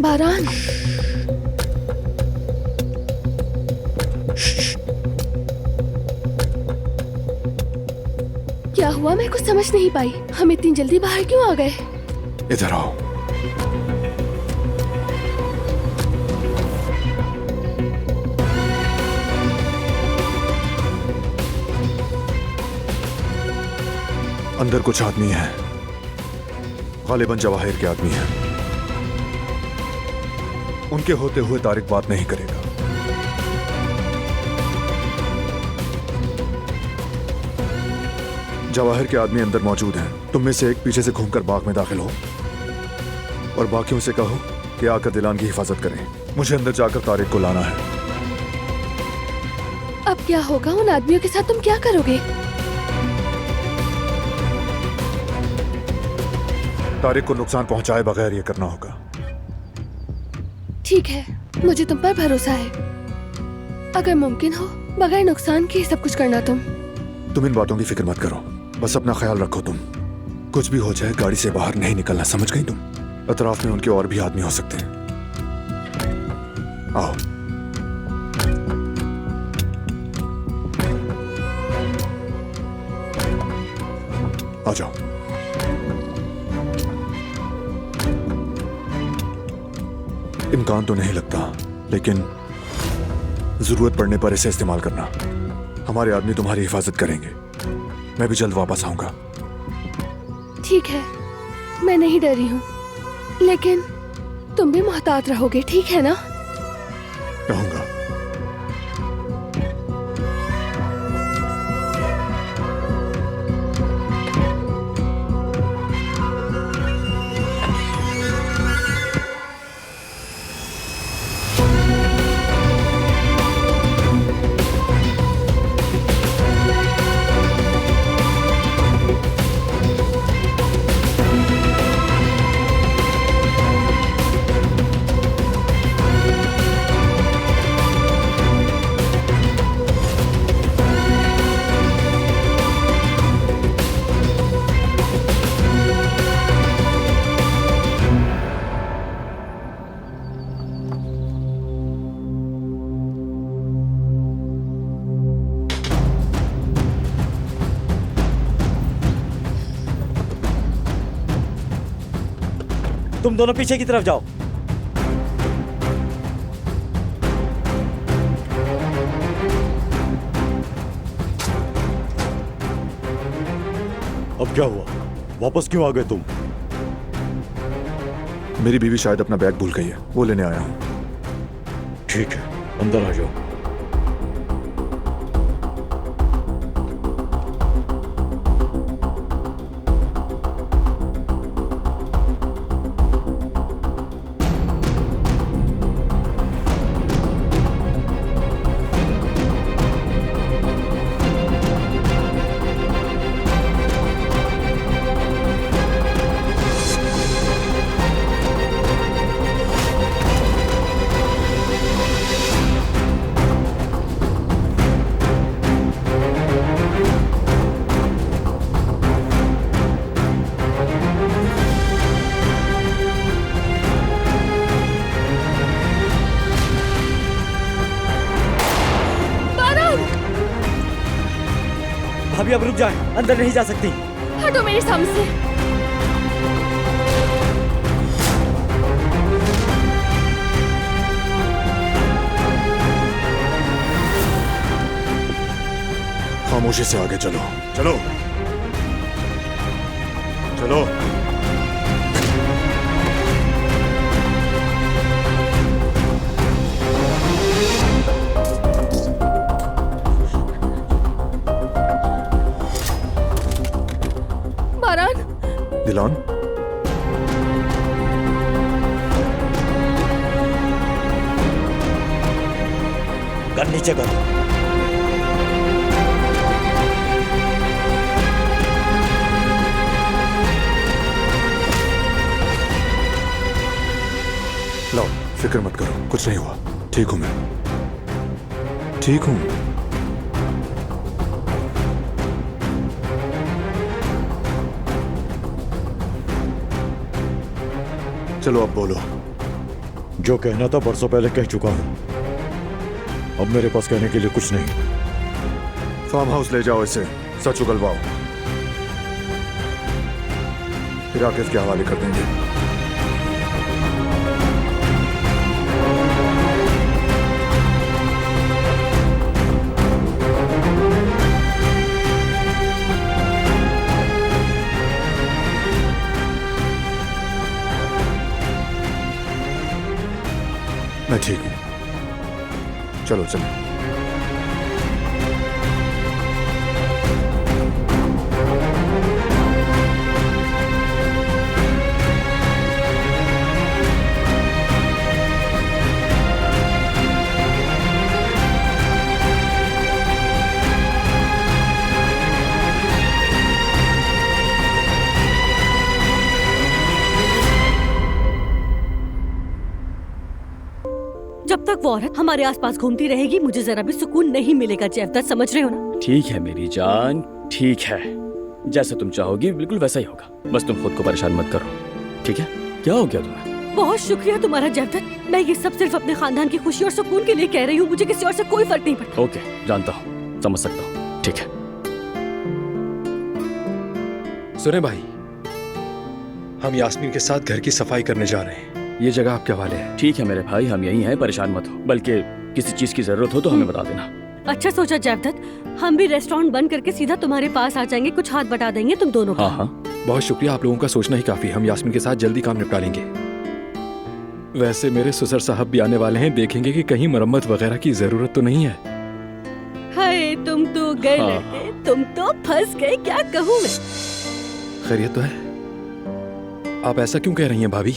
बारान, क्या हुआ? मैं कुछ समझ नहीं पाई। हम इतनी जल्दी बाहर क्यों आ गए? इधर आओ। अंदर कुछ आदमी हैं, गालिबन जवाहिर के आदमी हैं। उनके होते हुए तारिक बात नहीं करेगा। जवाहिर के आदमी अंदर मौजूद हैं। तुम में से एक पीछे से घूमकर बाग में दाखिल हो और बाकियों से कहो कि आकर दिलान की हिफाजत करें। मुझे अंदर जाकर तारिक को लाना है। अब क्या होगा? उन आदमियों के साथ तुम क्या करोगे? तारिक को नुकसान पहुंचाए बगैर यह करना होगा। ठीक है, मुझे तुम पर भरोसा है। अगर मुमकिन हो बगैर नुकसान के सब कुछ करना। तुम इन बातों की फिक्र मत करो, बस अपना ख्याल रखो। तुम कुछ भी हो जाए गाड़ी से बाहर नहीं निकलना, समझ गई तुम? अतराफ में उनके और भी आदमी हो सकते हैं। आओ। आ जाओ। इम्कान तो नहीं लगता, लेकिन जरूरत पड़ने पर इसे इस्तेमाल करना। हमारे आदमी तुम्हारी हिफाजत करेंगे। मैं भी जल्द वापस आऊंगा। ठीक है, मैं नहीं डरी हूँ, लेकिन तुम भी मोहतात रहोगे, ठीक है ना? रहूंगा। तुम दोनों पीछे की तरफ जाओ। अब क्या हुआ? वापस क्यों आ गए तुम? मेरी बीवी शायद अपना बैग भूल गई है, वो लेने आया हूं। ठीक है, अंदर आ जाओ। भाभी अब रुक जाए, अंदर नहीं जा सकती। हटो मेरे सामने से। खामोशी से आगे चलो। चलो चलो। बारान, दिलान, कर नीचे करो। लो, फिक्र मत करो, कुछ नहीं हुआ। ठीक हूं मैं, ठीक हूं। चलो अब बोलो, जो कहना था बरसों पहले कह चुका हूं। अब मेरे पास कहने के लिए कुछ नहीं। फार्म हाउस ले जाओ इसे, सच उगलवाओ, फिर आकिफ के हवाले कर देंगे। मैं ठीक हूं, चलो चलो। जब तक वो औरत हमारे आसपास घूमती रहेगी मुझे जरा भी सुकून नहीं मिलेगा जेवदत, समझ रहे हो ना? ठीक है मेरी जान, ठीक है, जैसे तुम चाहोगी बिल्कुल वैसा ही होगा। बस तुम खुद को परेशान मत करो, ठीक है? क्या हो गया तुम्हें? बहुत शुक्रिया तुम्हारा जेवदत, मैं ये सब सिर्फ अपने खानदान की खुशी और सुकून के लिए कह रही हूँ, मुझे किसी और से कोई फर्क नहीं पड़ता। ओके, जानता हूँ, समझ सकता हूँ, ठीक है। सुने भाई, हम यास्मीन के साथ घर की सफाई करने जा रहे हैं। ये जगह आपके हवाले है। ठीक है मेरे भाई, हम यहीं हैं, परेशान मत हो। बल्कि किसी चीज की जरूरत हो तो हमें बता देना। अच्छा सोचा जेवदत, हम भी रेस्टोरेंट बंद करके सीधा तुम्हारे पास आ जाएंगे, कुछ हाथ बटा देंगे तुम दोनों का। हाँ हाँ, बहुत शुक्रिया, आप लोगों का सोचना ही काफी। हम यास्मीन के साथ जल्दी काम निपटा लेंगे। वैसे मेरे ससुर साहब भी आने वाले हैं, देखेंगे कि कहीं मरम्मत वगैरह की जरूरत तो नहीं है। हाय तुम तो गए हाँ। लड़के, तुम तो फंस गए, क्या कहूँ मैं। खैरियत तो है? आप ऐसा क्यों कह रही हैं भाभी?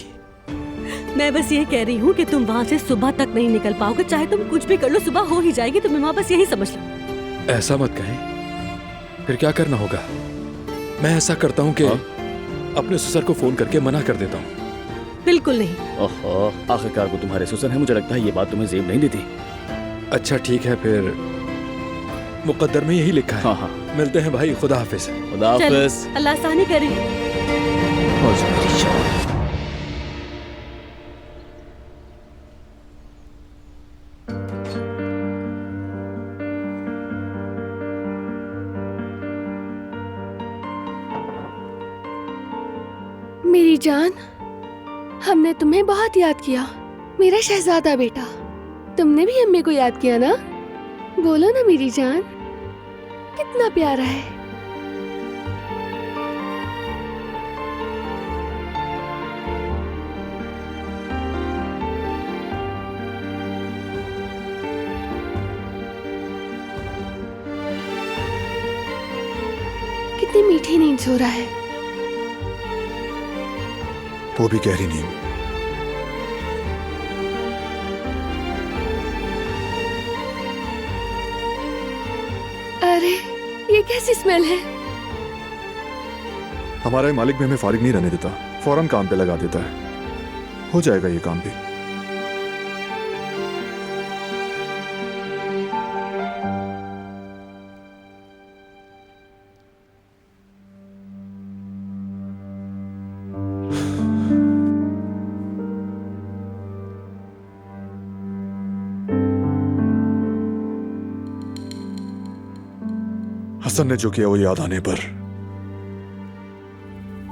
मैं बस ये कह रही हूँ कि तुम वहाँ से सुबह तक नहीं निकल पाओगे, चाहे तुम कुछ भी कर लो सुबह हो ही जाएगी, तुम्हें वहाँ बस यही समझ लो। ऐसा मत कहें, फिर क्या करना होगा? मैं ऐसा करता हूँ कि अपने ससुर को फोन करके मना कर देता हूँ। बिल्कुल नहीं। ओहो, आखिरकार वो तुम्हारे ससुर हैं, मुझे लगता है ये बात तुम्हें जेब नहीं देती। अच्छा ठीक है, फिर मुकद्दर में यही लिखा है। हाँ हाँ, मिलते हैं भाई, खुदा हाफिज। खुदा चलो, हाफिज। अल्लाह आसानी करे। हो जाए मेरी जान। मेरी जान, हमने तुम्हें बहुत याद किया, मेरा शहजादा बेटा। तुमने भी अम्मी को याद किया ना? बोलो ना मेरी जान, कितना प्यारा है। कितनी मीठी नींद सो रहा है। वो भी गहरी नींद। अरे ये कैसी स्मेल है? हमारा ये मालिक भी हमें फारिग नहीं रहने देता, फौरन काम पे लगा देता है। हो जाएगा ये काम भी। हसन ने जो किया वो याद आने पर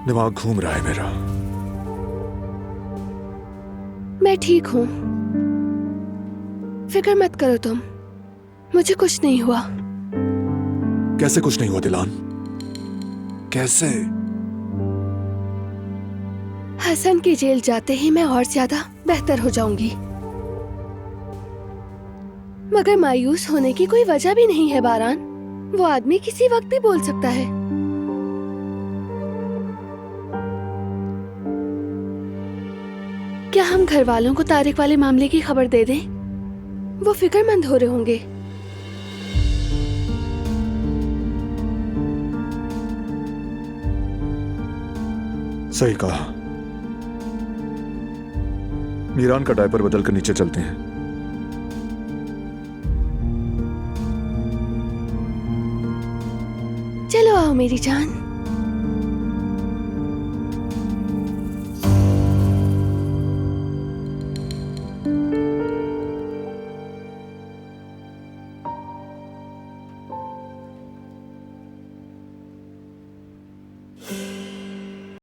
दिमाग घूम रहा है मेरा। मैं ठीक हूँ, फिक्र मत करो तुम, मुझे कुछ नहीं हुआ। कैसे कुछ नहीं हुआ दिलान? कैसे? हसन की जेल जाते ही मैं और ज्यादा बेहतर हो जाऊंगी, मगर मायूस होने की कोई वजह भी नहीं है बारान। वो आदमी किसी वक्त भी बोल सकता है। क्या हम घर वालों को तारिक वाले मामले की खबर दे दें? वो फिक्रमंद हो रहे होंगे। सही कहा। मीरान का डायपर बदल कर नीचे चलते हैं। चलो आओ मेरी जान।